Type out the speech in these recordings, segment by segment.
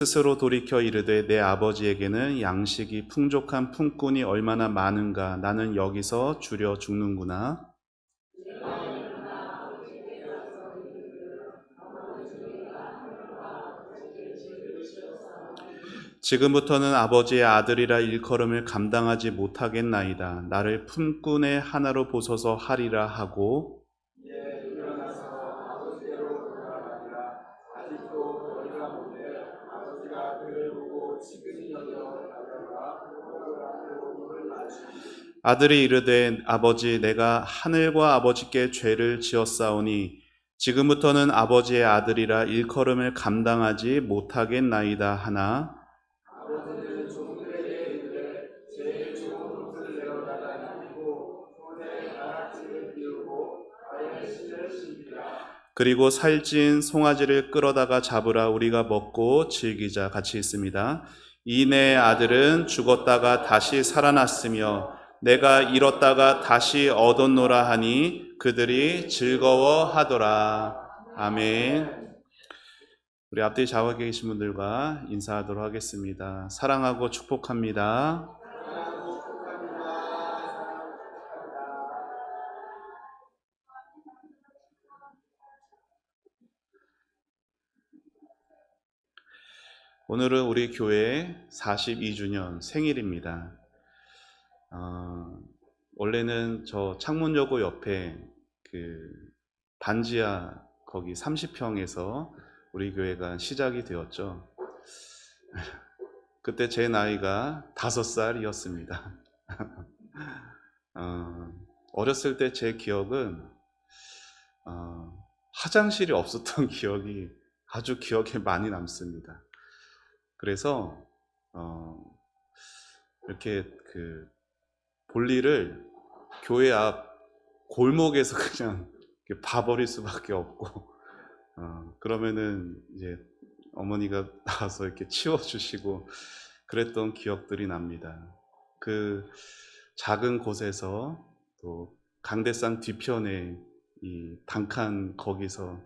스스로 돌이켜 이르되 내 아버지에게는 양식이 풍족한 품꾼이 얼마나 많은가. 나는 여기서 줄여 죽는구나. 지금부터는 아버지의 아들이라 일컬음을 감당하지 못하겠나이다. 나를 품꾼의 하나로 보소서 하리라 하고, 아들이 이르되 아버지 내가 하늘과 아버지께 죄를 지었사오니 지금부터는 아버지의 아들이라 일컬음을 감당하지 못하겠나이다 하나, 그리고 살찐 송아지를 끌어다가 잡으라. 우리가 먹고 즐기자. 같이 있습니다. 이 내 아들은 죽었다가 다시 살아났으며 내가 잃었다가 다시 얻었노라 하니 그들이 즐거워하더라. 아멘. 우리 앞뒤 좌우에 계신 분들과 인사하도록 하겠습니다. 사랑하고 축복합니다. 오늘은 우리 교회 42주년 생일입니다. 원래는 저 창문여고 옆에 그 반지하 거기 30평에서 우리 교회가 시작이 되었죠. 그때 제 나이가 5살이었습니다. 어렸을 때 제 기억은 화장실이 없었던 기억이 아주 기억에 많이 남습니다. 그래서 이렇게 그 볼일을 교회 앞 골목에서 그냥 봐버릴 수밖에 없고, 그러면은 이제 어머니가 나와서 이렇게 치워주시고 그랬던 기억들이 납니다. 그 작은 곳에서 또 강대상 뒤편에 이 단칸 거기서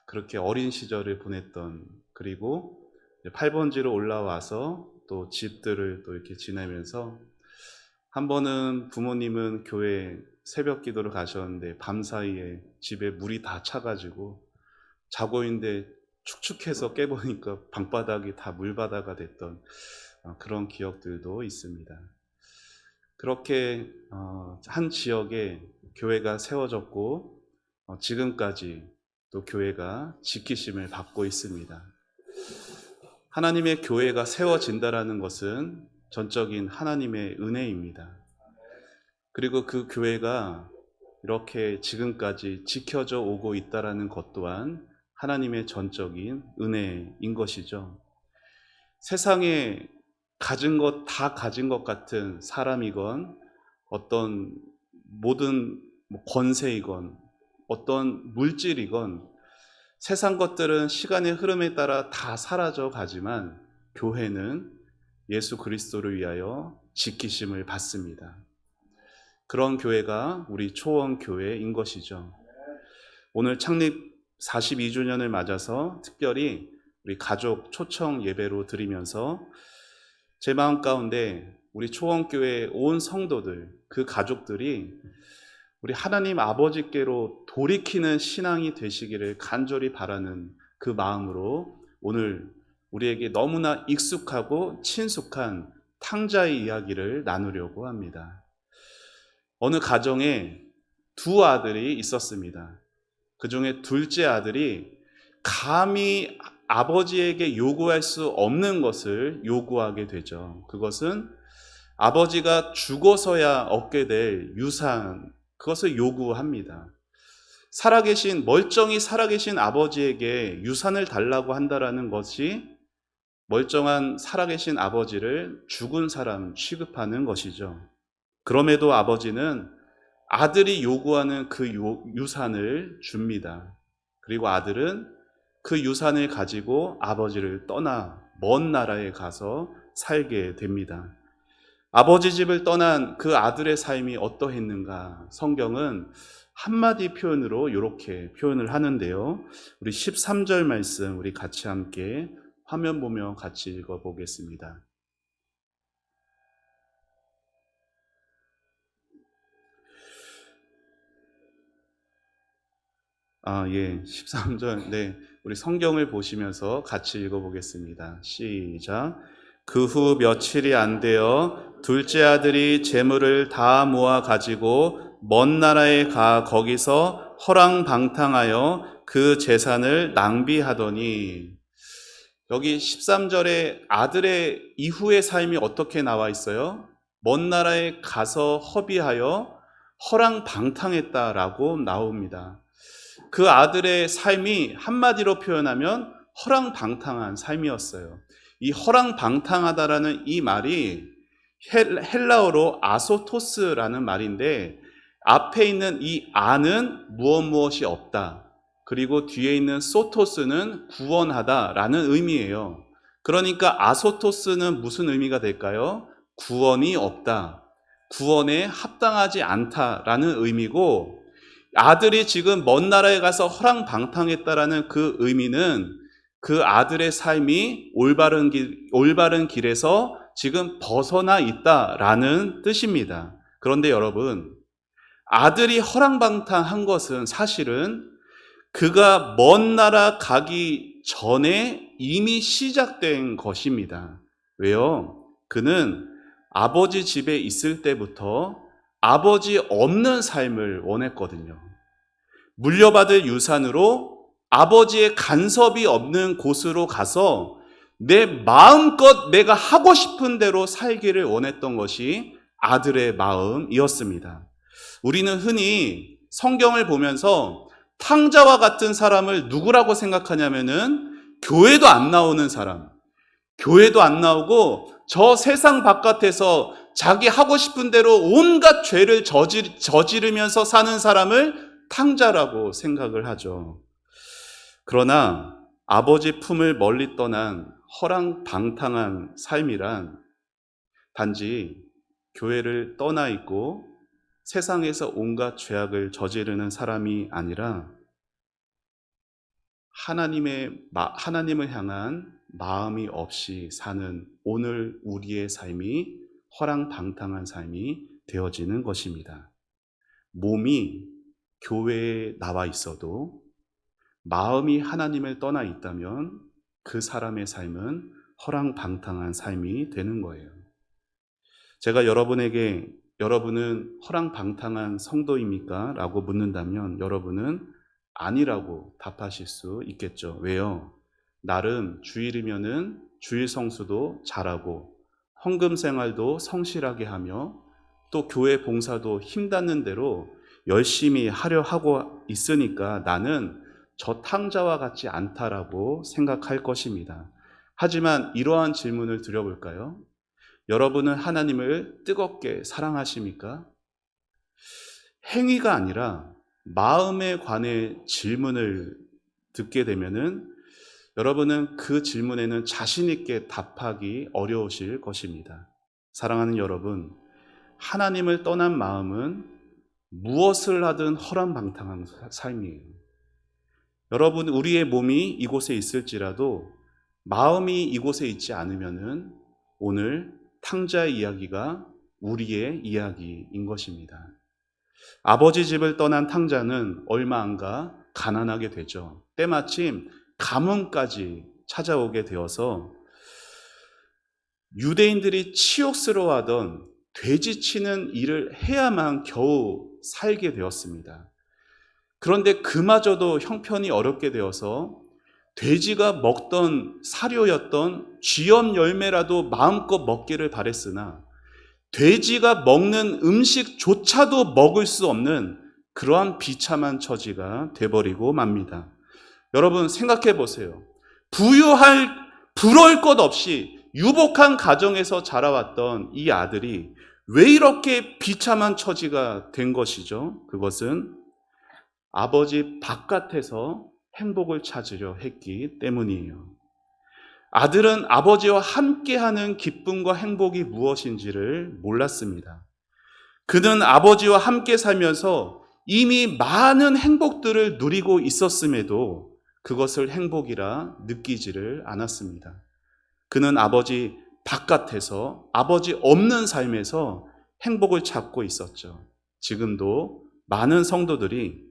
그렇게 어린 시절을 보냈던, 그리고 8번지로 올라와서 또 집들을 또 이렇게 지내면서 한 번은 부모님은 교회 새벽 기도를 가셨는데 밤사이에 집에 물이 다 차가지고 자고 있는데 축축해서 깨보니까 방바닥이 다 물바다가 됐던 그런 기억들도 있습니다. 그렇게 한 지역에 교회가 세워졌고 지금까지 또 교회가 지키심을 받고 있습니다. 하나님의 교회가 세워진다라는 것은 전적인 하나님의 은혜입니다. 그리고 그 교회가 이렇게 지금까지 지켜져 오고 있다라는 것 또한 하나님의 전적인 은혜인 것이죠. 세상에 가진 것 다 가진 것 같은 사람이건 어떤 모든 권세이건 어떤 물질이건 세상 것들은 시간의 흐름에 따라 다 사라져 가지만 교회는 예수 그리스도를 위하여 지키심을 받습니다. 그런 교회가 우리 초원교회인 것이죠. 오늘 창립 42주년을 맞아서 특별히 우리 가족 초청 예배로 드리면서 제 마음 가운데 우리 초원교회 온 성도들, 그 가족들이 우리 하나님 아버지께로 돌이키는 신앙이 되시기를 간절히 바라는 그 마음으로 오늘 우리에게 너무나 익숙하고 친숙한 탕자의 이야기를 나누려고 합니다. 어느 가정에 두 아들이 있었습니다. 그 중에 둘째 아들이 감히 아버지에게 요구할 수 없는 것을 요구하게 되죠. 그것은 아버지가 죽어서야 얻게 될 유산, 그것을 요구합니다. 멀쩡히 살아계신 아버지에게 유산을 달라고 한다라는 것이 멀쩡한 살아계신 아버지를 죽은 사람 취급하는 것이죠. 그럼에도 아버지는 아들이 요구하는 그 유산을 줍니다. 그리고 아들은 그 유산을 가지고 아버지를 떠나 먼 나라에 가서 살게 됩니다. 아버지 집을 떠난 그 아들의 삶이 어떠했는가? 성경은 한마디 표현으로 이렇게 표현을 하는데요. 우리 13절 말씀 우리 같이 함께 화면 보며 같이 읽어보겠습니다. 예, 13절. 네, 우리 성경을 보시면서 같이 읽어보겠습니다. 시작. 그 후 며칠이 안 되어 둘째 아들이 재물을 다 모아 가지고 먼 나라에 가 거기서 허랑방탕하여 그 재산을 낭비하더니, 여기 13절에 아들의 이후의 삶이 어떻게 나와 있어요? 먼 나라에 가서 허비하여 허랑방탕했다라고 나옵니다. 그 아들의 삶이 한마디로 표현하면 허랑방탕한 삶이었어요. 이 허랑방탕하다라는 이 말이 헬라어로 아소토스라는 말인데, 앞에 있는 이 아는 무엇이 없다, 그리고 뒤에 있는 소토스는 구원하다라는 의미예요. 그러니까 아소토스는 무슨 의미가 될까요? 구원이 없다, 구원에 합당하지 않다라는 의미고, 아들이 지금 먼 나라에 가서 허랑방탕했다라는 그 의미는 그 아들의 삶이 올바른 길에서 지금 벗어나 있다라는 뜻입니다. 그런데 여러분, 아들이 허랑방탕한 것은 사실은 그가 먼 나라 가기 전에 이미 시작된 것입니다. 왜요? 그는 아버지 집에 있을 때부터 아버지 없는 삶을 원했거든요. 물려받을 유산으로 아버지의 간섭이 없는 곳으로 가서 내 마음껏 내가 하고 싶은 대로 살기를 원했던 것이 아들의 마음이었습니다. 우리는 흔히 성경을 보면서 탕자와 같은 사람을 누구라고 생각하냐면은 교회도 안 나오는 사람, 교회도 안 나오고 저 세상 바깥에서 자기 하고 싶은 대로 온갖 죄를 저지르면서 사는 사람을 탕자라고 생각을 하죠. 그러나 아버지 품을 멀리 떠난 허랑방탕한 삶이란 단지 교회를 떠나 있고 세상에서 온갖 죄악을 저지르는 사람이 아니라 하나님을 향한 마음이 없이 사는 오늘 우리의 삶이 허랑방탕한 삶이 되어지는 것입니다. 몸이 교회에 나와 있어도 마음이 하나님을 떠나 있다면 그 사람의 삶은 허랑방탕한 삶이 되는 거예요. 제가 여러분에게 여러분은 허랑방탕한 성도입니까? 라고 묻는다면 여러분은 아니라고 답하실 수 있겠죠. 왜요? 나름 주일이면은 주일 성수도 잘하고 헌금 생활도 성실하게 하며 또 교회 봉사도 힘닿는 대로 열심히 하려 하고 있으니까 나는 저 탕자와 같지 않다라고 생각할 것입니다. 하지만 이러한 질문을 드려볼까요? 여러분은 하나님을 뜨겁게 사랑하십니까? 행위가 아니라 마음에 관해 질문을 듣게 되면은 여러분은 그 질문에는 자신 있게 답하기 어려우실 것입니다. 사랑하는 여러분, 하나님을 떠난 마음은 무엇을 하든 허랑방탕한 삶이에요. 여러분, 우리의 몸이 이곳에 있을지라도 마음이 이곳에 있지 않으면은 오늘 탕자의 이야기가 우리의 이야기인 것입니다. 아버지 집을 떠난 탕자는 얼마 안 가 가난하게 되죠. 때마침 가문까지 찾아오게 되어서 유대인들이 치욕스러워하던 돼지 치는 일을 해야만 겨우 살게 되었습니다. 그런데 그마저도 형편이 어렵게 되어서 돼지가 먹던 사료였던 쥐염 열매라도 마음껏 먹기를 바랬으나 돼지가 먹는 음식조차도 먹을 수 없는 그러한 비참한 처지가 돼버리고 맙니다. 여러분 생각해 보세요. 부러울 것 없이 유복한 가정에서 자라왔던 이 아들이 왜 이렇게 비참한 처지가 된 것이죠? 그것은 아버지 바깥에서 행복을 찾으려 했기 때문이에요. 아들은 아버지와 함께하는 기쁨과 행복이 무엇인지를 몰랐습니다. 그는 아버지와 함께 살면서 이미 많은 행복들을 누리고 있었음에도 그것을 행복이라 느끼지를 않았습니다. 그는 아버지 바깥에서, 아버지 없는 삶에서 행복을 찾고 있었죠. 지금도 많은 성도들이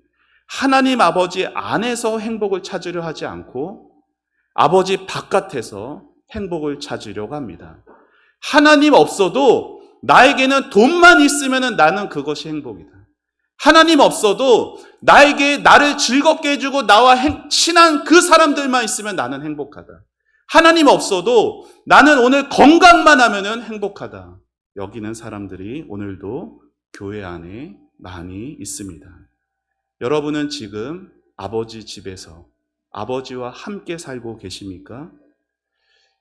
하나님 아버지 안에서 행복을 찾으려 하지 않고 아버지 바깥에서 행복을 찾으려고 합니다. 하나님 없어도 나에게는 돈만 있으면 나는 그것이 행복이다. 하나님 없어도 나에게 나를 즐겁게 해주고 나와 친한 그 사람들만 있으면 나는 행복하다. 하나님 없어도 나는 오늘 건강만 하면 행복하다. 여기는 사람들이 오늘도 교회 안에 많이 있습니다. 여러분은 지금 아버지 집에서 아버지와 함께 살고 계십니까?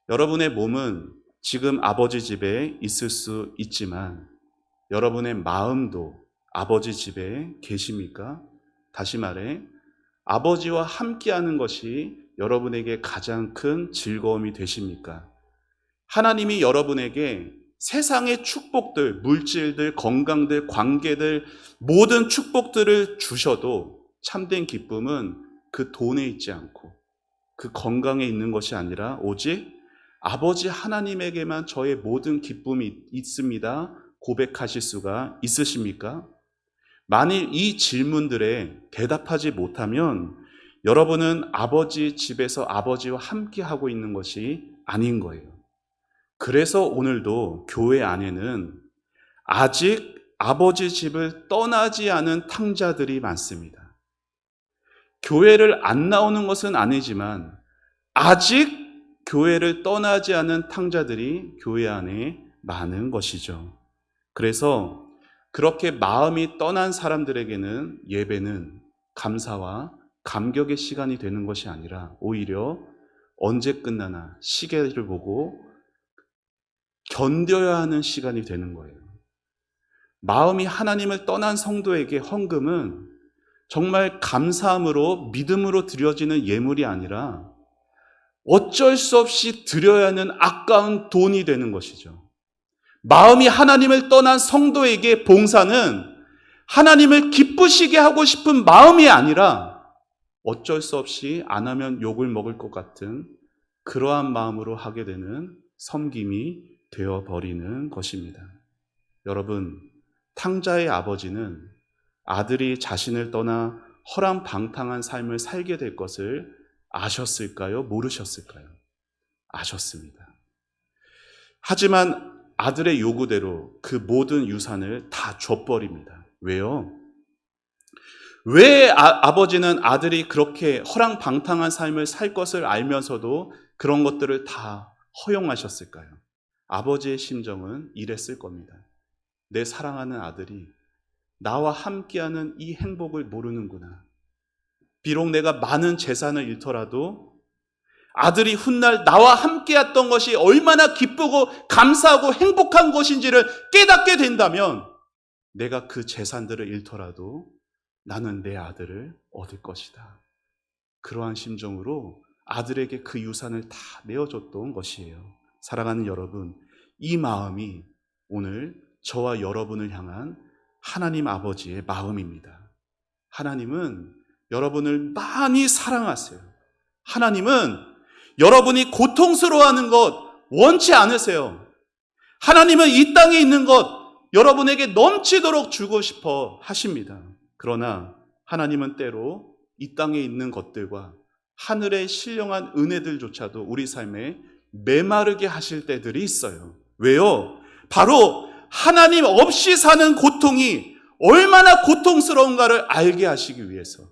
여러분의 몸은 지금 아버지 집에 있을 수 있지만 여러분의 마음도 아버지 집에 계십니까? 다시 말해, 아버지와 함께하는 것이 여러분에게 가장 큰 즐거움이 되십니까? 하나님이 여러분에게 세상의 축복들, 물질들, 건강들, 관계들, 모든 축복들을 주셔도 참된 기쁨은 그 돈에 있지 않고 그 건강에 있는 것이 아니라 오직 아버지 하나님에게만 저의 모든 기쁨이 있습니다. 고백하실 수가 있으십니까? 만일 이 질문들에 대답하지 못하면 여러분은 아버지 집에서 아버지와 함께 하고 있는 것이 아닌 거예요. 그래서 오늘도 교회 안에는 아직 아버지 집을 떠나지 않은 탕자들이 많습니다. 교회를 안 나오는 것은 아니지만 아직 교회를 떠나지 않은 탕자들이 교회 안에 많은 것이죠. 그래서 그렇게 마음이 떠난 사람들에게는 예배는 감사와 감격의 시간이 되는 것이 아니라 오히려 언제 끝나나 시계를 보고 견뎌야 하는 시간이 되는 거예요. 마음이 하나님을 떠난 성도에게 헌금은 정말 감사함으로 믿음으로 드려지는 예물이 아니라 어쩔 수 없이 드려야 하는 아까운 돈이 되는 것이죠. 마음이 하나님을 떠난 성도에게 봉사는 하나님을 기쁘시게 하고 싶은 마음이 아니라 어쩔 수 없이 안 하면 욕을 먹을 것 같은 그러한 마음으로 하게 되는 섬김이 되어버리는 것입니다. 여러분, 탕자의 아버지는 아들이 자신을 떠나 허랑방탕한 삶을 살게 될 것을 아셨을까요? 모르셨을까요? 아셨습니다. 하지만 아들의 요구대로 그 모든 유산을 다 줘버립니다. 왜요? 왜 아버지는 아들이 그렇게 허랑방탕한 삶을 살 것을 알면서도 그런 것들을 다 허용하셨을까요? 아버지의 심정은 이랬을 겁니다. 내 사랑하는 아들이 나와 함께하는 이 행복을 모르는구나. 비록 내가 많은 재산을 잃더라도 아들이 훗날 나와 함께했던 것이 얼마나 기쁘고 감사하고 행복한 것인지를 깨닫게 된다면 내가 그 재산들을 잃더라도 나는 내 아들을 얻을 것이다. 그러한 심정으로 아들에게 그 유산을 다 내어줬던 것이에요. 사랑하는 여러분, 이 마음이 오늘 저와 여러분을 향한 하나님 아버지의 마음입니다. 하나님은 여러분을 많이 사랑하세요. 하나님은 여러분이 고통스러워하는 것 원치 않으세요. 하나님은 이 땅에 있는 것 여러분에게 넘치도록 주고 싶어 하십니다. 그러나 하나님은 때로 이 땅에 있는 것들과 하늘의 신령한 은혜들조차도 우리 삶에 메마르게 하실 때들이 있어요. 왜요? 바로 하나님 없이 사는 고통이 얼마나 고통스러운가를 알게 하시기 위해서.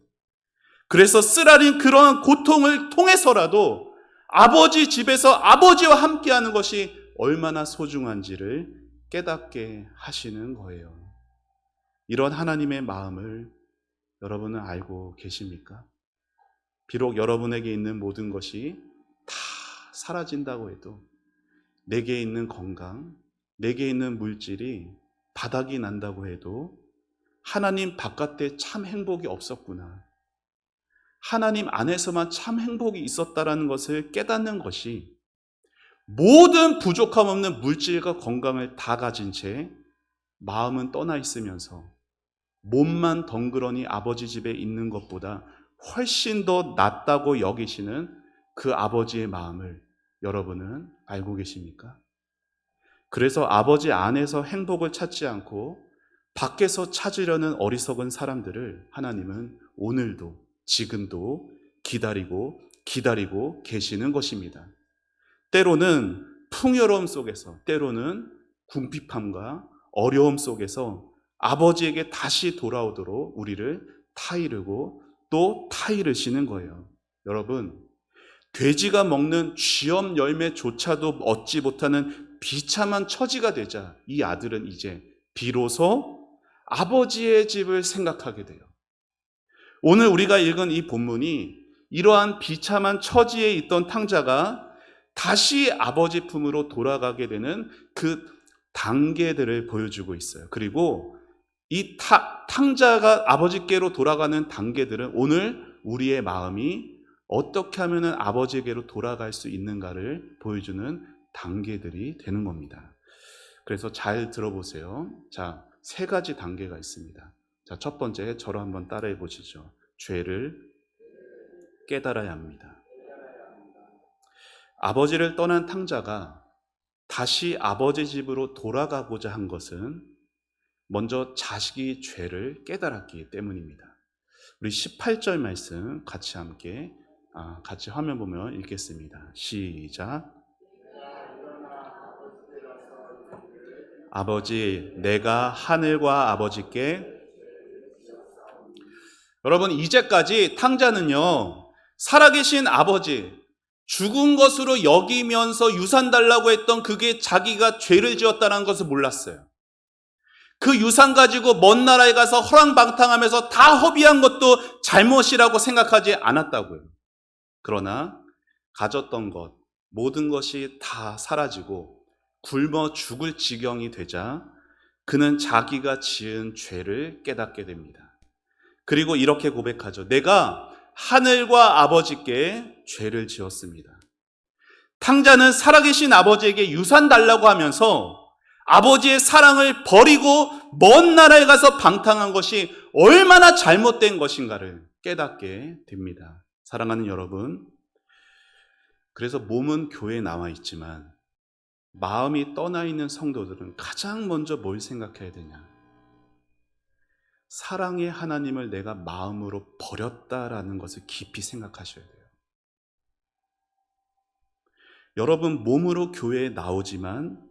그래서 쓰라린 그러한 고통을 통해서라도 아버지 집에서 아버지와 함께하는 것이 얼마나 소중한지를 깨닫게 하시는 거예요. 이런 하나님의 마음을 여러분은 알고 계십니까? 비록 여러분에게 있는 모든 것이 다 사라진다고 해도 내게 있는 건강, 내게 있는 물질이 바닥이 난다고 해도 하나님 바깥에 참 행복이 없었구나. 하나님 안에서만 참 행복이 있었다라는 것을 깨닫는 것이 모든 부족함 없는 물질과 건강을 다 가진 채 마음은 떠나 있으면서 몸만 덩그러니 아버지 집에 있는 것보다 훨씬 더 낫다고 여기시는 그 아버지의 마음을 여러분은 알고 계십니까? 그래서 아버지 안에서 행복을 찾지 않고 밖에서 찾으려는 어리석은 사람들을 하나님은 오늘도 지금도 기다리고 계시는 것입니다. 때로는 풍요로움 속에서, 때로는 궁핍함과 어려움 속에서 아버지에게 다시 돌아오도록 우리를 타이르고 또 타이르시는 거예요. 여러분, 돼지가 먹는 쥐엄 열매조차도 얻지 못하는 비참한 처지가 되자 이 아들은 이제 비로소 아버지의 집을 생각하게 돼요. 오늘 우리가 읽은 이 본문이 이러한 비참한 처지에 있던 탕자가 다시 아버지 품으로 돌아가게 되는 그 단계들을 보여주고 있어요. 그리고 이 탕자가 아버지께로 돌아가는 단계들은 오늘 우리의 마음이 어떻게 하면 아버지에게로 돌아갈 수 있는가를 보여주는 단계들이 되는 겁니다. 그래서 잘 들어보세요. 자, 3가지 단계가 있습니다. 자, 첫 번째, 저를 한번 따라해 보시죠. 죄를 깨달아야 합니다. 아버지를 떠난 탕자가 다시 아버지 집으로 돌아가고자 한 것은 먼저 자식이 죄를 깨달았기 때문입니다. 우리 18절 말씀 같이 화면 보면 읽겠습니다. 시작. 아버지, 내가 하늘과 아버지께. 여러분, 이제까지 탕자는요, 살아계신 아버지, 죽은 것으로 여기면서 유산 달라고 했던 그게 자기가 죄를 지었다는 것을 몰랐어요. 그 유산 가지고 먼 나라에 가서 허랑방탕하면서 다 허비한 것도 잘못이라고 생각하지 않았다고요. 그러나 가졌던 것, 모든 것이 다 사라지고 굶어 죽을 지경이 되자 그는 자기가 지은 죄를 깨닫게 됩니다. 그리고 이렇게 고백하죠. 내가 하늘과 아버지께 죄를 지었습니다. 탕자는 살아계신 아버지에게 유산 달라고 하면서 아버지의 사랑을 버리고 먼 나라에 가서 방탕한 것이 얼마나 잘못된 것인가를 깨닫게 됩니다. 사랑하는 여러분, 그래서 몸은 교회에 나와 있지만 마음이 떠나 있는 성도들은 가장 먼저 뭘 생각해야 되냐? 사랑의 하나님을 내가 마음으로 버렸다라는 것을 깊이 생각하셔야 돼요. 여러분, 몸으로 교회에 나오지만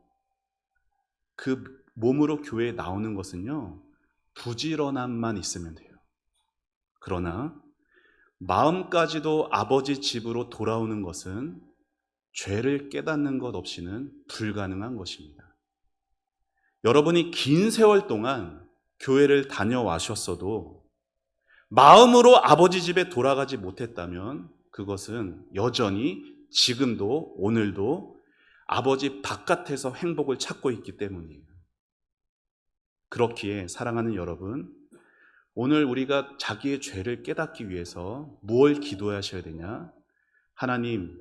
그 몸으로 교회에 나오는 것은요, 부지런함만 있으면 돼요. 그러나 마음까지도 아버지 집으로 돌아오는 것은 죄를 깨닫는 것 없이는 불가능한 것입니다. 여러분이 긴 세월 동안 교회를 다녀와셨어도 마음으로 아버지 집에 돌아가지 못했다면 그것은 여전히 지금도 오늘도 아버지 바깥에서 행복을 찾고 있기 때문이에요. 그렇기에 사랑하는 여러분, 오늘 우리가 자기의 죄를 깨닫기 위해서 무엇을 기도하셔야 되냐? 하나님,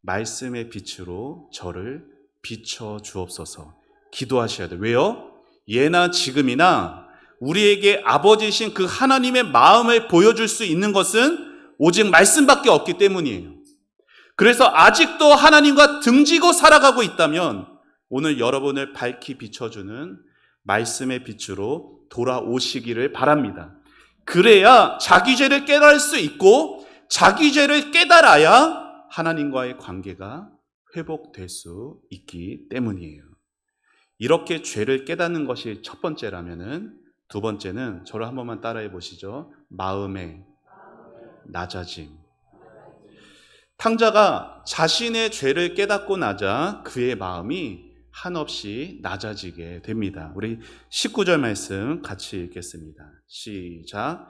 말씀의 빛으로 저를 비춰 주옵소서 기도하셔야 돼요. 왜요? 예나 지금이나 우리에게 아버지이신 그 하나님의 마음을 보여줄 수 있는 것은 오직 말씀밖에 없기 때문이에요. 그래서 아직도 하나님과 등지고 살아가고 있다면 오늘 여러분을 밝히 비춰주는 말씀의 빛으로 돌아오시기를 바랍니다. 그래야 자기 죄를 깨달을 수 있고 자기 죄를 깨달아야 하나님과의 관계가 회복될 수 있기 때문이에요. 이렇게 죄를 깨닫는 것이 첫 번째라면은 두 번째는 저를 한 번만 따라해 보시죠. 마음의 낮아짐. 탕자가 자신의 죄를 깨닫고 나자 그의 마음이 한없이 낮아지게 됩니다. 우리 19절 말씀 같이 읽겠습니다. 시작.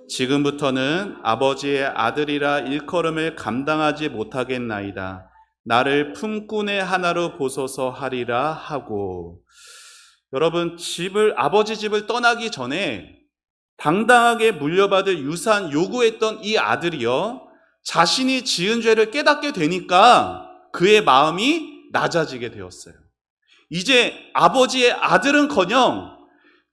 지금부터는 아버지의 아들이라 일컬음을 감당하지 못하겠나이다. 나를 품꾼의 하나로 보소서 하리라 하고. 여러분, 아버지 집을 떠나기 전에 당당하게 물려받을 유산 요구했던 이 아들이요, 자신이 지은 죄를 깨닫게 되니까 그의 마음이 낮아지게 되었어요. 이제 아버지의 아들은커녕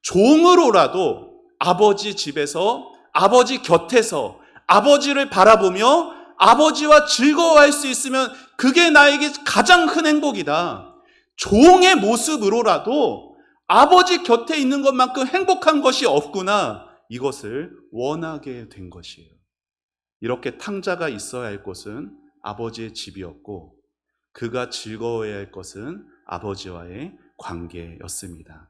종으로라도 아버지 집에서, 아버지 곁에서, 아버지를 바라보며 아버지와 즐거워할 수 있으면 그게 나에게 가장 큰 행복이다. 종의 모습으로라도 아버지 곁에 있는 것만큼 행복한 것이 없구나. 이것을 원하게 된 것이에요. 이렇게 탕자가 있어야 할 곳은 아버지의 집이었고 그가 즐거워해야 할 것은 아버지와의 관계였습니다.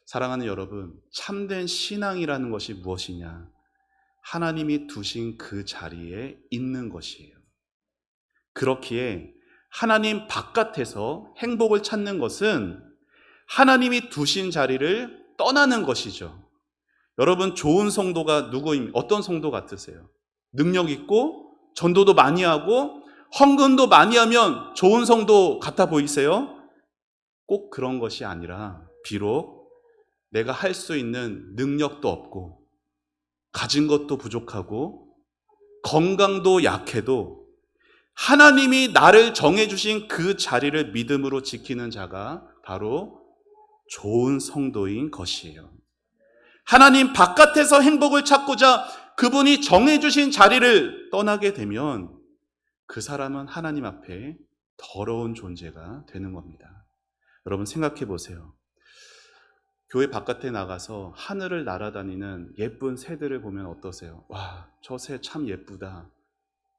사랑하는 여러분, 참된 신앙이라는 것이 무엇이냐? 하나님이 두신 그 자리에 있는 것이에요. 그렇기에 하나님 바깥에서 행복을 찾는 것은 하나님이 두신 자리를 떠나는 것이죠. 여러분, 좋은 성도가 어떤 성도 같으세요? 능력 있고 전도도 많이 하고 헌금도 많이 하면 좋은 성도 같아 보이세요? 꼭 그런 것이 아니라 비록 내가 할 수 있는 능력도 없고 가진 것도 부족하고 건강도 약해도 하나님이 나를 정해주신 그 자리를 믿음으로 지키는 자가 바로 좋은 성도인 것이에요. 하나님 바깥에서 행복을 찾고자 그분이 정해주신 자리를 떠나게 되면 그 사람은 하나님 앞에 더러운 존재가 되는 겁니다. 여러분 생각해 보세요. 교회 바깥에 나가서 하늘을 날아다니는 예쁜 새들을 보면 어떠세요? 와, 저 새 참 예쁘다.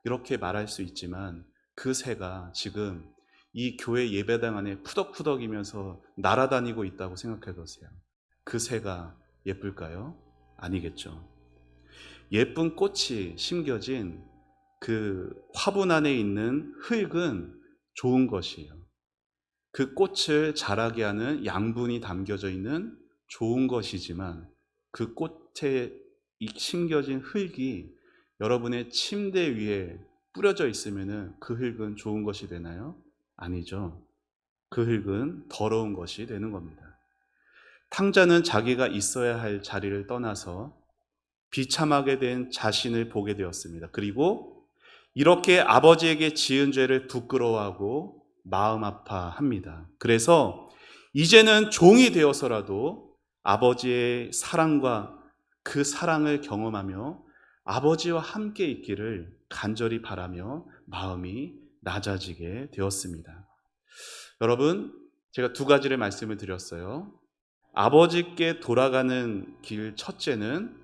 이렇게 말할 수 있지만 그 새가 지금 이 교회 예배당 안에 푸덕푸덕이면서 날아다니고 있다고 생각해 보세요. 그 새가 예쁠까요? 아니겠죠. 예쁜 꽃이 심겨진 그 화분 안에 있는 흙은 좋은 것이에요. 그 꽃을 자라게 하는 양분이 담겨져 있는 좋은 것이지만 그 꽃에 심겨진 흙이 여러분의 침대 위에 뿌려져 있으면 그 흙은 좋은 것이 되나요? 아니죠. 그 흙은 더러운 것이 되는 겁니다. 탕자는 자기가 있어야 할 자리를 떠나서 비참하게 된 자신을 보게 되었습니다. 그리고 이렇게 아버지에게 지은 죄를 부끄러워하고 마음 아파합니다. 그래서 이제는 종이 되어서라도 아버지의 사랑과 그 사랑을 경험하며 아버지와 함께 있기를 간절히 바라며 마음이 낮아지게 되었습니다. 여러분, 제가 두 가지를 말씀을 드렸어요. 아버지께 돌아가는 길 첫째는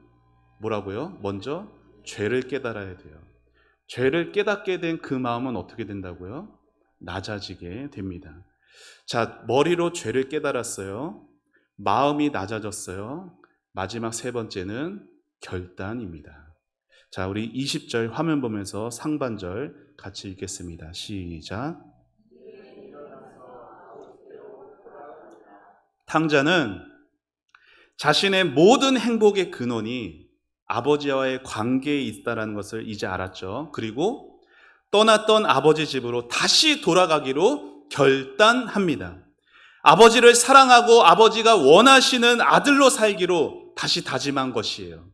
뭐라고요? 먼저 죄를 깨달아야 돼요. 죄를 깨닫게 된 그 마음은 어떻게 된다고요? 낮아지게 됩니다. 자, 머리로 죄를 깨달았어요. 마음이 낮아졌어요. 마지막 세 번째는 결단입니다. 자, 우리 20절 화면 보면서 상반절 같이 읽겠습니다. 시작. 탕자는 자신의 모든 행복의 근원이 아버지와의 관계에 있다는 것을 이제 알았죠. 그리고 떠났던 아버지 집으로 다시 돌아가기로 결단합니다. 아버지를 사랑하고 아버지가 원하시는 아들로 살기로 다시 다짐한 것이에요.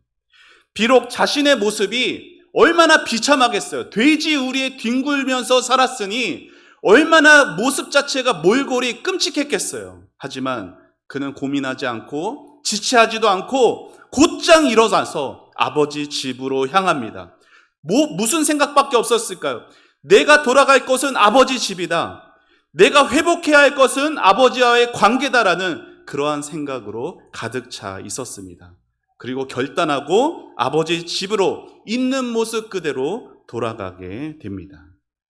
비록 자신의 모습이 얼마나 비참하겠어요. 돼지 우리에 뒹굴면서 살았으니 얼마나 모습 자체가 몰골이 끔찍했겠어요. 하지만 그는 고민하지 않고 지체하지도 않고 곧장 일어나서 아버지 집으로 향합니다. 무슨 생각밖에 없었을까요? 내가 돌아갈 것은 아버지 집이다. 내가 회복해야 할 것은 아버지와의 관계다라는 그러한 생각으로 가득 차 있었습니다. 그리고 결단하고 아버지 집으로 있는 모습 그대로 돌아가게 됩니다.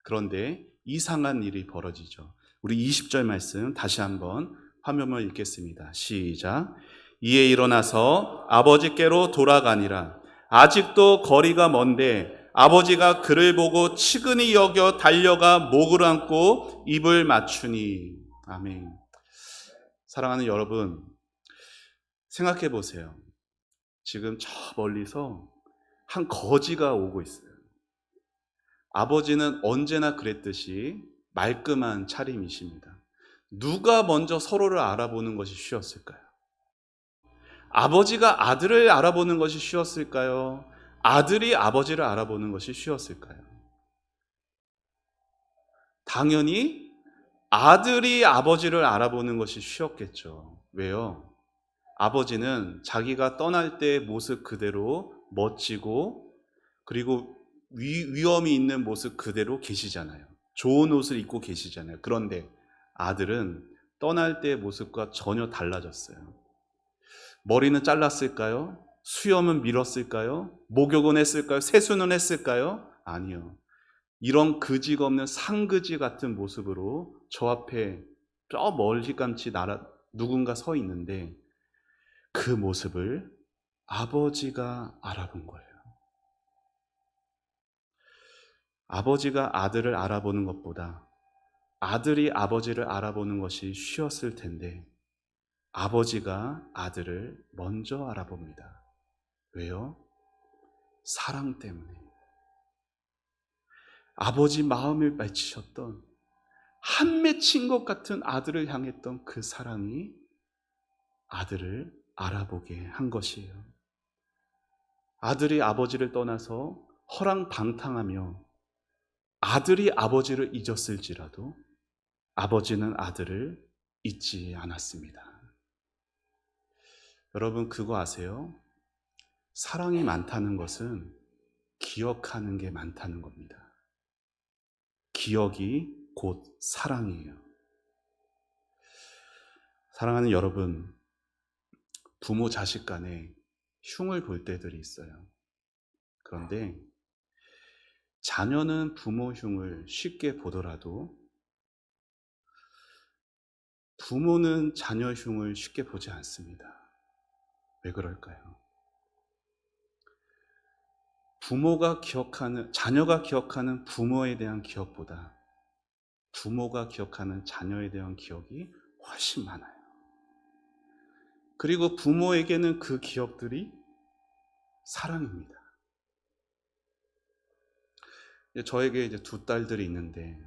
그런데 이상한 일이 벌어지죠. 우리 20절 말씀 다시 한번 화면을 읽겠습니다. 시작. 이에 일어나서 아버지께로 돌아가니라. 아직도 거리가 먼데 아버지가 그를 보고 치근히 여겨 달려가 목을 안고 입을 맞추니. 아멘. 사랑하는 여러분, 생각해 보세요. 지금 저 멀리서 한 거지가 오고 있어요. 아버지는 언제나 그랬듯이 말끔한 차림이십니다. 누가 먼저 서로를 알아보는 것이 쉬웠을까요? 아버지가 아들을 알아보는 것이 쉬웠을까요? 아들이 아버지를 알아보는 것이 쉬웠을까요? 당연히 아들이 아버지를 알아보는 것이 쉬웠겠죠. 왜요? 아버지는 자기가 떠날 때의 모습 그대로 멋지고 그리고 위험이 있는 모습 그대로 계시잖아요. 좋은 옷을 입고 계시잖아요. 그런데 아들은 떠날 때의 모습과 전혀 달라졌어요. 머리는 잘랐을까요? 수염은 밀었을까요? 목욕은 했을까요? 세수는 했을까요? 아니요. 이런 그지가 없는 상그지 같은 모습으로 저 앞에 저 멀리감치 누군가 서 있는데 그 모습을 아버지가 알아본 거예요. 아버지가 아들을 알아보는 것보다 아들이 아버지를 알아보는 것이 쉬웠을 텐데 아버지가 아들을 먼저 알아봅니다. 왜요? 사랑 때문에. 아버지 마음을 맺히셨던 한 맺힌 것 같은 아들을 향했던 그 사랑이 아들을 알아보게 한 것이에요. 아들이 아버지를 떠나서 허랑방탕하며 아들이 아버지를 잊었을지라도 아버지는 아들을 잊지 않았습니다. 여러분 그거 아세요? 사랑이 많다는 것은 기억하는 게 많다는 겁니다. 기억이 곧 사랑이에요. 사랑하는 여러분, 부모 자식 간에 흉을 볼 때들이 있어요. 그런데 자녀는 부모 흉을 쉽게 보더라도 부모는 자녀 흉을 쉽게 보지 않습니다. 왜 그럴까요? 자녀가 기억하는 부모에 대한 기억보다 부모가 기억하는 자녀에 대한 기억이 훨씬 많아요. 그리고 부모에게는 그 기억들이 사랑입니다. 저에게 이제 두 딸들이 있는데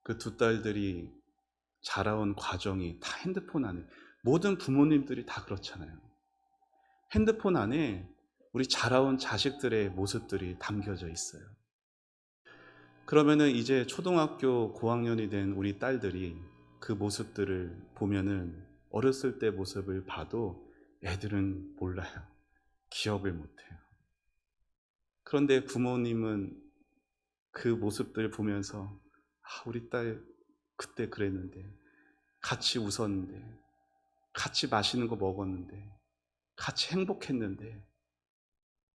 그 두 딸들이 자라온 과정이 다 핸드폰 안에, 모든 부모님들이 다 그렇잖아요. 핸드폰 안에 우리 자라온 자식들의 모습들이 담겨져 있어요. 그러면은 이제 초등학교 고학년이 된 우리 딸들이 그 모습들을 보면은 어렸을 때 모습을 봐도 애들은 몰라요. 기억을 못해요. 그런데 부모님은 그 모습들 보면서 우리 딸 그때 그랬는데, 같이 웃었는데, 같이 맛있는 거 먹었는데, 같이 행복했는데,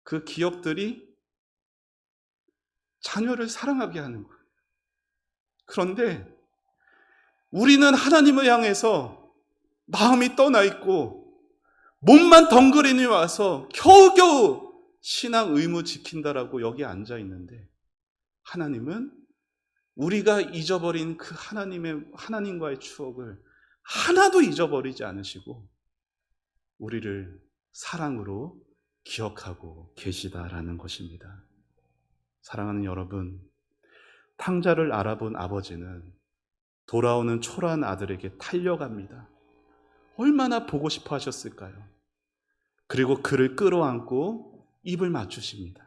그 기억들이 자녀를 사랑하게 하는 거예요. 그런데 우리는 하나님을 향해서 마음이 떠나 있고 몸만 덩그러니 와서 겨우겨우 신앙 의무 지킨다라고 여기 앉아 있는데, 하나님은 우리가 잊어버린 그 하나님과의 추억을 하나도 잊어버리지 않으시고 우리를 사랑으로 기억하고 계시다라는 것입니다. 사랑하는 여러분, 탕자를 알아본 아버지는 돌아오는 초라한 아들에게 달려갑니다. 얼마나 보고 싶어 하셨을까요? 그리고 그를 끌어안고 입을 맞추십니다.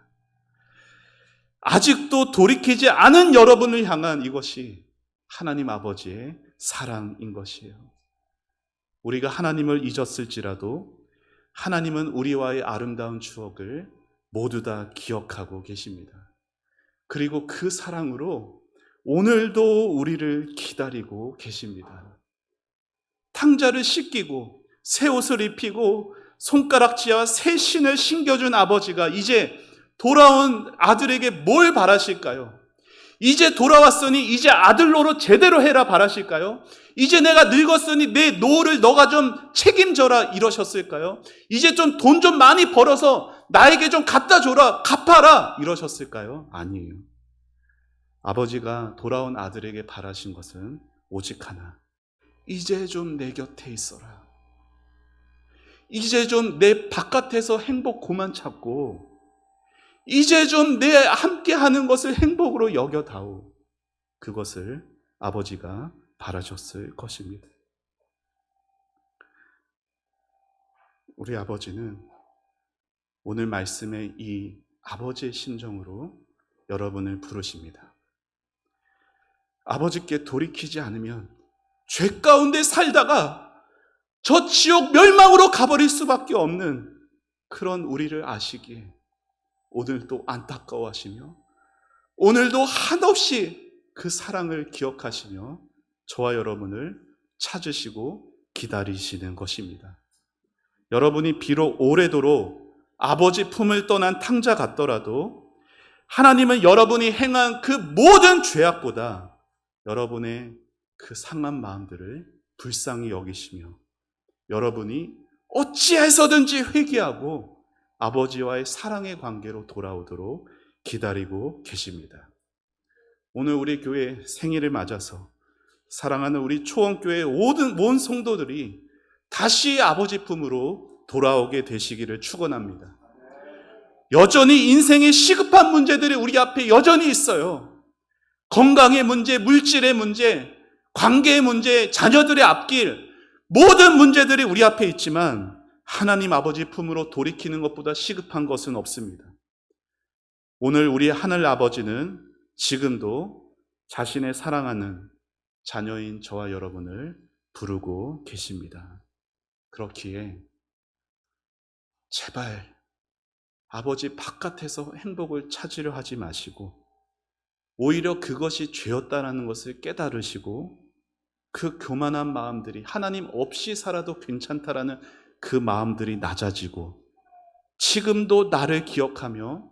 아직도 돌이키지 않은 여러분을 향한 이것이 하나님 아버지의 사랑인 것이에요. 우리가 하나님을 잊었을지라도 하나님은 우리와의 아름다운 추억을 모두 다 기억하고 계십니다. 그리고 그 사랑으로 오늘도 우리를 기다리고 계십니다. 탕자를 씻기고 새 옷을 입히고 손가락지와 새 신을 신겨준 아버지가 이제 돌아온 아들에게 뭘 바라실까요? 이제 돌아왔으니 이제 아들 노릇 제대로 해라 바라실까요? 이제 내가 늙었으니 내 노를 너가 좀 책임져라 이러셨을까요? 이제 좀 돈 좀 많이 벌어서 나에게 좀 갖다 줘라, 갚아라 이러셨을까요? 아니에요. 아버지가 돌아온 아들에게 바라신 것은 오직 하나. 이제 좀 내 곁에 있어라. 이제 좀 내 바깥에서 행복 그만 찾고 이제 좀 내 함께 하는 것을 행복으로 여겨다오. 그것을 아버지가 바라셨을 것입니다. 우리 아버지는 오늘 말씀의 이 아버지의 심정으로 여러분을 부르십니다. 아버지께 돌이키지 않으면 죄 가운데 살다가 저 지옥 멸망으로 가버릴 수밖에 없는 그런 우리를 아시기에 오늘도 안타까워하시며 오늘도 한없이 그 사랑을 기억하시며 저와 여러분을 찾으시고 기다리시는 것입니다. 여러분이 비록 오래도록 아버지 품을 떠난 탕자 같더라도 하나님은 여러분이 행한 그 모든 죄악보다 여러분의 그 상한 마음들을 불쌍히 여기시며 여러분이 어찌해서든지 회개하고 아버지와의 사랑의 관계로 돌아오도록 기다리고 계십니다. 오늘 우리 교회 생일을 맞아서 사랑하는 우리 초원교회의 모든 성도들이 다시 아버지 품으로 돌아오게 되시기를 축원합니다. 여전히 인생의 시급한 문제들이 우리 앞에 여전히 있어요. 건강의 문제, 물질의 문제, 관계의 문제, 자녀들의 앞길, 모든 문제들이 우리 앞에 있지만 하나님 아버지 품으로 돌이키는 것보다 시급한 것은 없습니다. 오늘 우리 하늘 아버지는 지금도 자신의 사랑하는 자녀인 저와 여러분을 부르고 계십니다. 그렇기에 제발 아버지 바깥에서 행복을 찾으려 하지 마시고 오히려 그것이 죄였다는 것을 깨달으시고 그 교만한 마음들이 하나님 없이 살아도 괜찮다라는 그 마음들이 낮아지고 지금도 나를 기억하며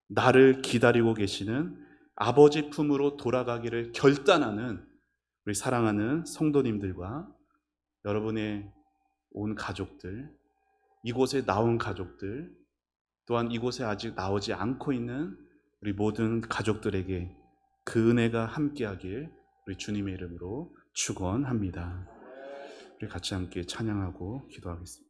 나를 기다리고 계시는 아버지 품으로 돌아가기를 결단하는 우리 사랑하는 성도님들과 여러분의 온 가족들, 이곳에 나온 가족들, 또한 이곳에 아직 나오지 않고 있는 우리 모든 가족들에게 그 은혜가 함께하길 우리 주님의 이름으로 축원합니다. 우리 같이 함께 찬양하고 기도하겠습니다.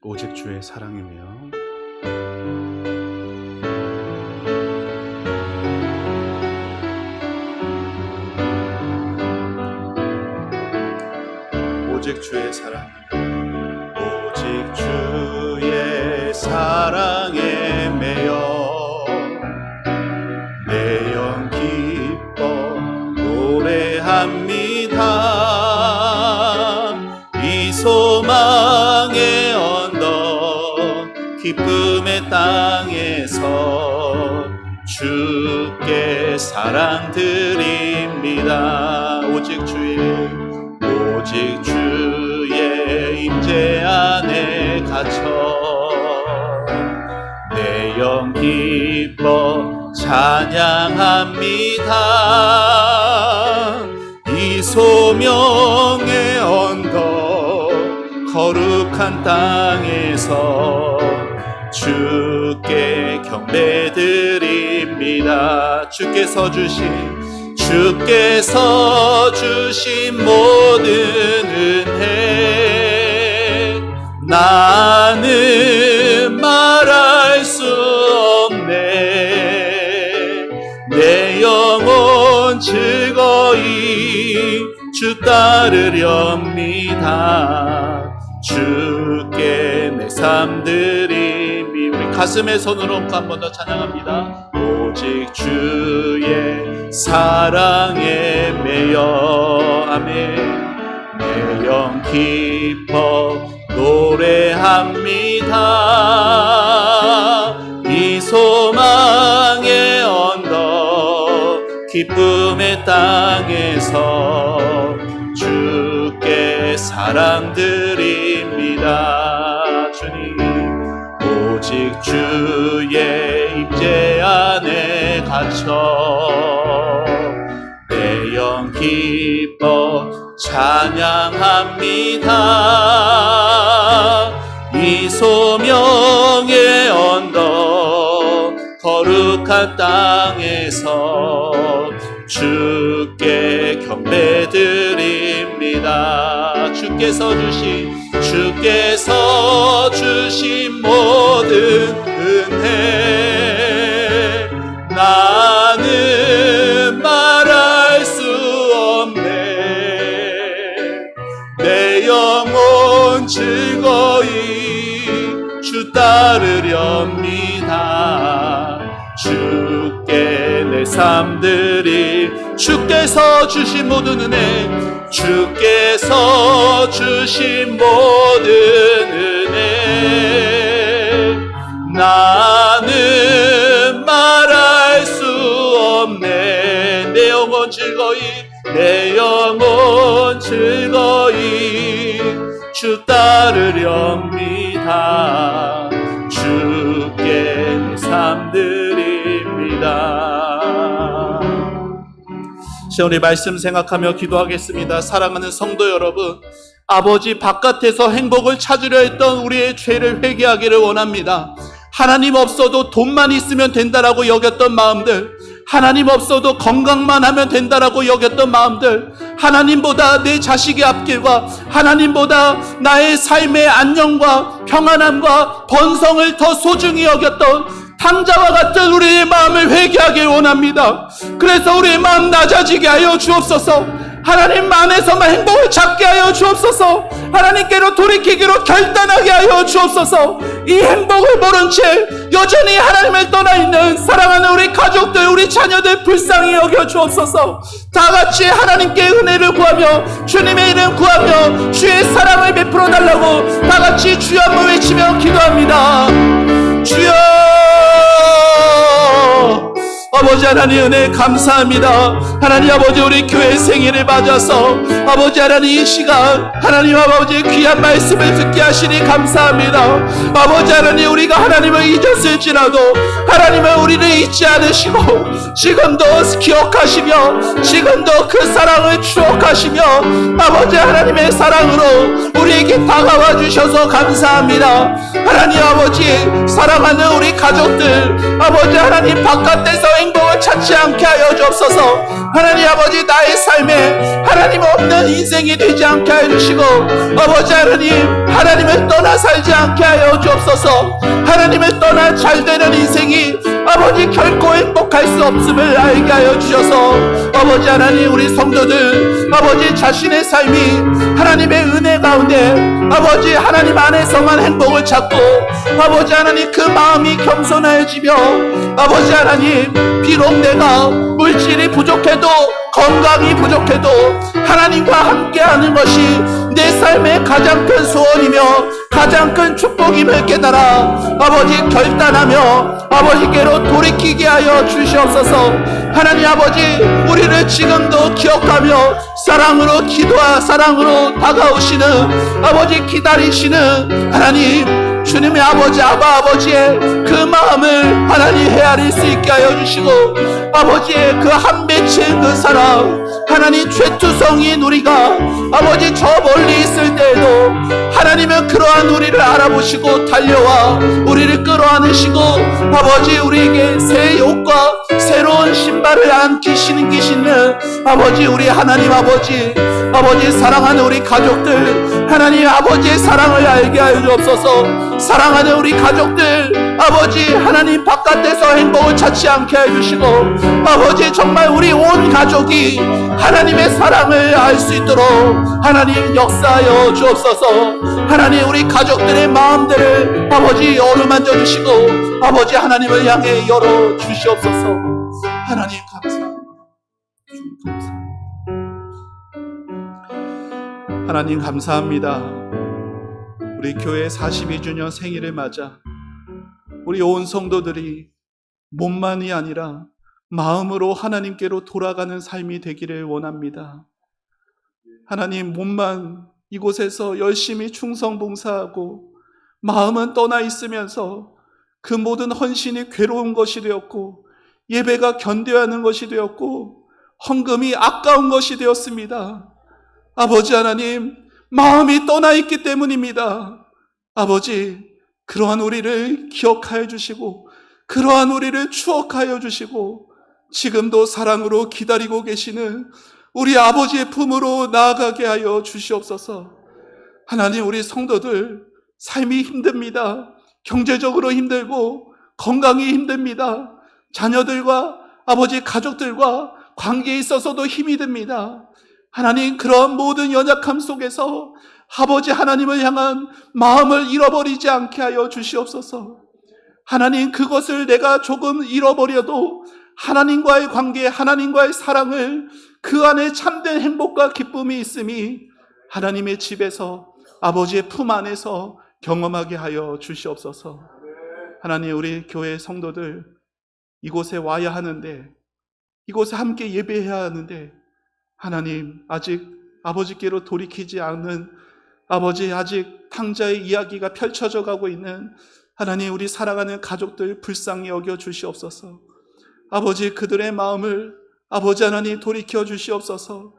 오직 주의 사랑이며 오직 주의 사랑, 오직 주의 사랑에 매여 내 영 기뻐 노래합니다. 이 소망의 언덕 기쁨의 땅에서 주께 사랑 드립니다. 오직 주의 임재 안에 갇혀 내 영 기뻐 찬양합니다. 이 소명의 언덕 거룩한 땅에서 주께 경배드립니다. 주께서 주신 모든 은혜 나는 말할 수 없네. 내 영혼 즐거이 주 따르렵니다. 주께 내 삶 드림이 우리 가슴에 손으로 얹고 한 번 더 찬양합니다. 오직 주의 사랑에 매여 아멘. 내 영 기뻐 노래합니다. 이 소망의 언덕 기쁨의 땅에서 주께 사랑 드립니다. 주님 오직 주의 임재 안에 갇혀 내 영 기뻐 찬양합니다. 이 소명의 언덕 거룩한 땅에서 주께 경배드립니다. 주께서 주신 모든 은혜 나는 말할 수 없네. 내 영혼 즐거이 주 따르렵니다. 주께 내 삶들이 주께서 주신 모든 은혜 주께서 주신 모든 은혜 나는 말할 수 없네 내 영혼 즐거이 내 영혼 즐거이 주 따르렵니다 주께 내 삶드립니다. 우리 말씀 생각하며 기도하겠습니다. 사랑하는 성도 여러분, 아버지 바깥에서 행복을 찾으려 했던 우리의 죄를 회개하기를 원합니다. 하나님 없어도 돈만 있으면 된다라고 여겼던 마음들, 하나님 없어도 건강만 하면 된다라고 여겼던 마음들, 하나님보다 내 자식의 앞길과 하나님보다 나의 삶의 안녕과 평안함과 번성을 더 소중히 여겼던 탕자와 같은 우리의 마음을 회개하길 원합니다. 그래서 우리의 마음 낮아지게 하여 주옵소서. 하나님 안에서만 행복을 찾게 하여 주옵소서. 하나님께로 돌이키기로 결단하게 하여 주옵소서. 이 행복을 모른 채 여전히 하나님을 떠나 있는 사랑하는 우리 가족들, 우리 자녀들 불쌍히 여겨 주옵소서. 다 같이 하나님께 은혜를 구하며 주님의 이름 구하며 주의 사랑을 베풀어 달라고 다 같이 주여 한번 외치며 기도합니다. 주여! 아버지 하나님 은혜 감사합니다. 하나님 아버지 우리 교회 생일을 맞아서 아버지 하나님 이 시간 하나님 아버지 귀한 말씀을 듣게 하시니 감사합니다. 아버지 하나님 우리가 하나님을 잊었을지라도 하나님은 우리를 잊지 않으시고 지금도 기억하시며 지금도 그 사랑을 추억하시며 아버지 하나님의 사랑으로 우리에게 다가와 주셔서 감사합니다. 하나님 아버지 사랑하는 우리 가족들 아버지 하나님 바깥에서 행복을 찾지 않게 하여 주옵소서. 하나님 아버지 나의 삶에 하나님 없는 인생이 되지 않게 하여 주시고 아버지 하나님 하나님을 떠나 살지 않게 하여 주옵소서. 하나님을 떠나 잘되는 인생이 아버지 결코 행복할 수 없음을 알게 하여 주셔서 아버지 하나님 우리 성도들 아버지 자신의 삶이 하나님의 은혜 가운데 아버지 하나님 안에서만 행복을 찾고 아버지 하나님 그 마음이 겸손해지며 아버지 하나님 비록 내가 물질이 부족해도 건강이 부족해도 하나님과 함께하는 것이 내 삶의 가장 큰 소원이며 가장 큰 축복임을 깨달아 아버지 결단하며 아버지께로 돌이키게 하여 주시옵소서. 하나님 아버지 우리를 지금도 기억하며 사랑으로 기도와 사랑으로 다가오시는 아버지 기다리시는 하나님 주님의 아버지 아버지의 그 마음을 하나님 헤아릴 수 있게 하여 주시고 아버지의 그 한 맺힌 그 사랑 하나님 죄투성인 우리가 아버지 저 멀리 있을 때에도 하나님은 그러한 우리를 알아보시고 달려와 우리를 끌어안으시고 아버지 우리에게 새 옷과 새로운 신발을 안기시는 아버지 우리 하나님 아버지 사랑하는 우리 가족들 하나님 아버지의 사랑을 알게 하여 주옵소서. 사랑하는 우리 가족들 아버지 하나님 바깥에서 행복을 찾지 않게 해주시고 아버지 정말 우리 온 가족이 하나님의 사랑을 알 수 있도록 하나님 역사하여 주옵소서. 하나님 우리 가족들의 마음들을 아버지 어루만져 주시고 아버지 하나님을 향해 열어 주시옵소서. 하나님 감사합니다. 감사합니다. 하나님 감사합니다. 우리 교회 42주년 생일을 맞아 우리 온 성도들이 몸만이 아니라 마음으로 하나님께로 돌아가는 삶이 되기를 원합니다. 하나님 몸만 이곳에서 열심히 충성봉사하고 마음은 떠나 있으면서 그 모든 헌신이 괴로운 것이 되었고 예배가 견뎌야 하는 것이 되었고 헌금이 아까운 것이 되었습니다. 아버지 하나님 마음이 떠나 있기 때문입니다. 아버지 그러한 우리를 기억하여 주시고 그러한 우리를 추억하여 주시고 지금도 사랑으로 기다리고 계시는 우리 아버지의 품으로 나아가게 하여 주시옵소서. 하나님 우리 성도들 삶이 힘듭니다. 경제적으로 힘들고 건강이 힘듭니다. 자녀들과 아버지 가족들과 관계에 있어서도 힘이 듭니다. 하나님 그런 모든 연약함 속에서 아버지 하나님을 향한 마음을 잃어버리지 않게 하여 주시옵소서. 하나님, 그것을 내가 조금 잃어버려도 하나님과의 관계, 하나님과의 사랑을, 그 안에 참된 행복과 기쁨이 있음이 하나님의 집에서, 아버지의 품 안에서 경험하게 하여 주시옵소서. 하나님, 우리 교회 성도들 이곳에 와야 하는데, 이곳에 함께 예배해야 하는데, 하나님, 아직 아버지께로 돌이키지 않는, 아버지 아직 탕자의 이야기가 펼쳐져 가고 있는 하나님, 우리 사랑하는 가족들 불쌍히 여겨 주시옵소서. 아버지, 그들의 마음을 아버지 하나님 돌이켜 주시옵소서.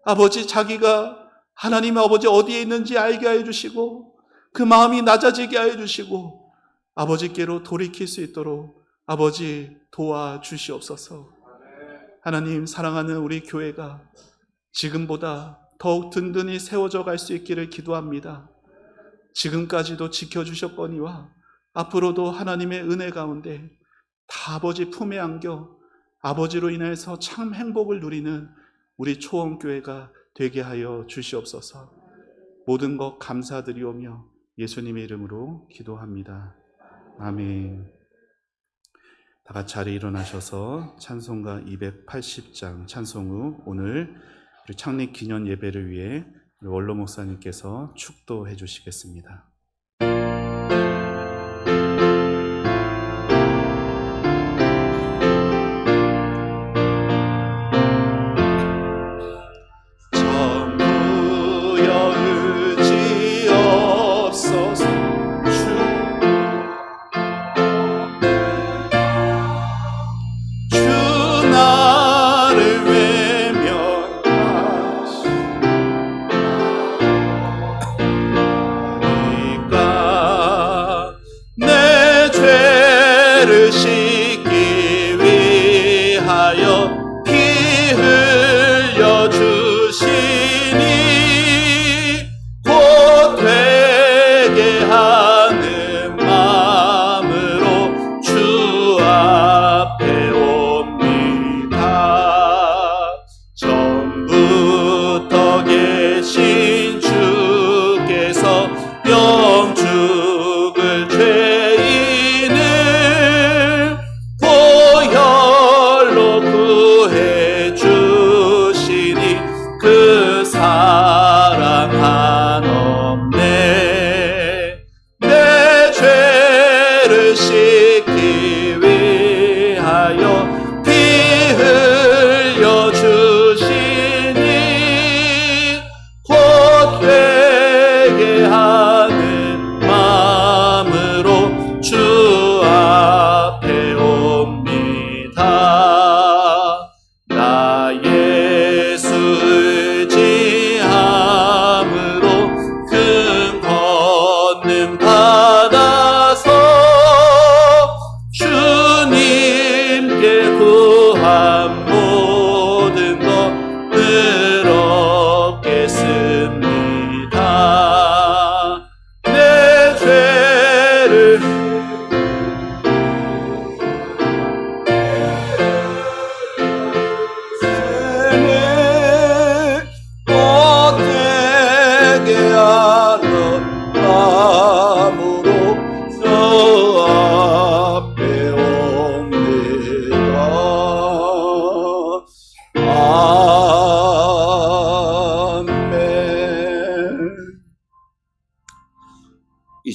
아버지, 자기가 하나님 아버지 어디에 있는지 알게 하여 주시고, 그 마음이 낮아지게 하여 주시고, 아버지께로 돌이킬 수 있도록 아버지 도와주시옵소서. 하나님, 사랑하는 우리 교회가 지금보다 더욱 든든히 세워져 갈 수 있기를 기도합니다. 지금까지도 지켜주셨거니와 앞으로도 하나님의 은혜 가운데 다 아버지 품에 안겨 아버지로 인해서 참 행복을 누리는 우리 초원교회가 되게 하여 주시옵소서. 모든 것 감사드리오며 예수님의 이름으로 기도합니다. 아멘. 다 같이 자리에 일어나셔서 찬송가 280장 찬송 후 오늘 우리 창립 기념 예배를 위해 우리 원로 목사님께서 축도해 주시겠습니다.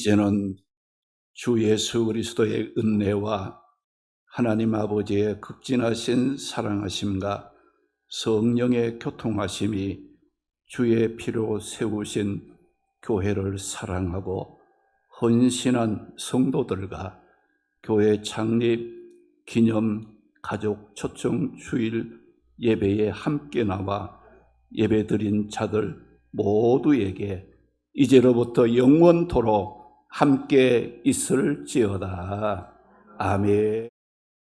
이제는 주 예수 그리스도의 은혜와 하나님 아버지의 극진하신 사랑하심과 성령의 교통하심이 주의 피로 세우신 교회를 사랑하고 헌신한 성도들과 교회 창립 기념 가족 초청 주일 예배에 함께 나와 예배드린 자들 모두에게 이제로부터 영원토록 함께 있을지어다. 아멘.